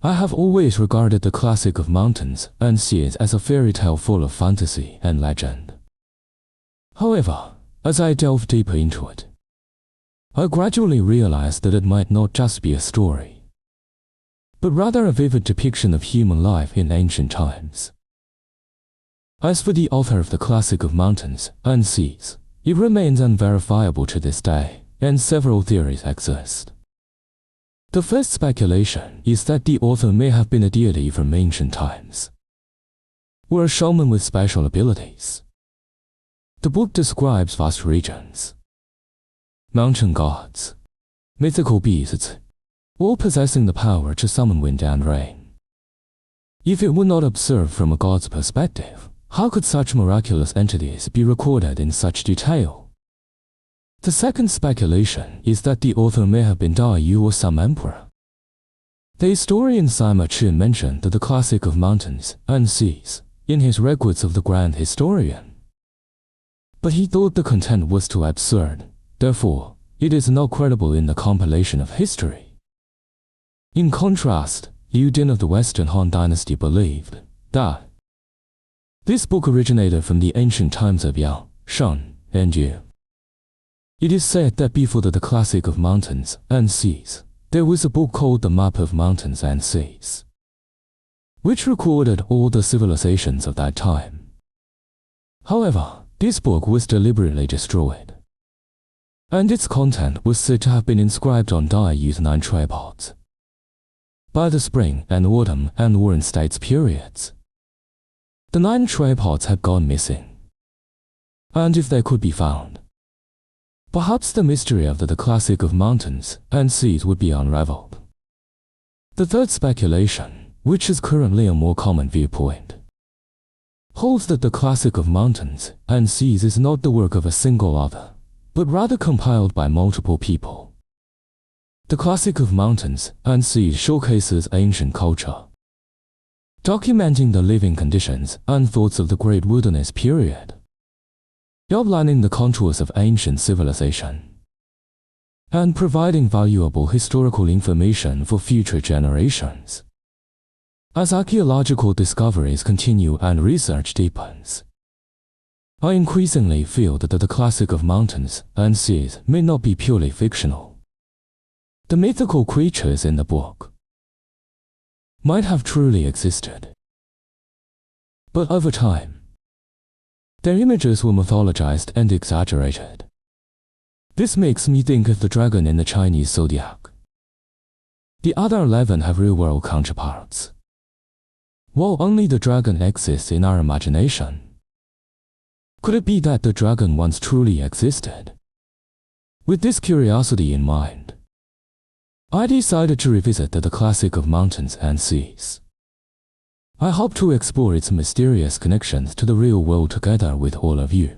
I have always regarded the classic of mountains and seas as a fairy tale full of fantasy and legend. However, as I delved deeper into it, I gradually realized that it might not just be a story, but rather a vivid depiction of human life in ancient times. As for the author of the classic of mountains and seas, it remains unverifiable to this day, and several theories exist. The first speculation is that the author may have been a deity from ancient times, or a shaman with special abilities. The book describes vast regions, mountain gods, mythical beasts, all possessing the power to summon wind and rain. If it were not observed from a god's perspective, how could such miraculous entities be recorded in such detail? The second speculation is that the author may have been Da Yu or some emperor. The historian Sima Qin mentioned that the classic of mountains and seas in his records of the Grand Historian, but he thought the content was too absurd, therefore, it is not credible in the compilation of history. In contrast, Liu Din of the Western Han Dynasty believed that this book originated from the ancient times of Yang, Shang, and Yu. It is said that before the classic of mountains and seas, there was a book called the Map of Mountains and Seas, which recorded all the civilizations of that time. However, this book was deliberately destroyed, and its content was said to have been inscribed on Da Yu's 9 tripods. By the spring and autumn and Warren States periods, the 9 tripods had gone missing, and if they could be found, perhaps the mystery of the classic of mountains and seas would be unraveled. The third speculation, which is currently a more common viewpoint, holds that the classic of mountains and seas is not the work of a single author, but rather compiled by multiple people. The classic of mountains and seas showcases ancient culture, documenting the living conditions and thoughts of the Great Wilderness period, outlining the contours of ancient civilization, and providing valuable historical information for future generations. As archaeological discoveries continue and research deepens, I increasingly feel that the classic of mountains and seas may not be purely fictional. The mythical creatures in the book might have truly existed, but over time, their images were mythologized and exaggerated. This makes me think of the dragon in the Chinese zodiac. The other 11 have real-world counterparts, while only the dragon exists in our imagination. Could it be that the dragon once truly existed? With this curiosity in mind, I decided to revisit the classic of mountains and seas. I hope to explore its mysterious connections to the real world together with all of you.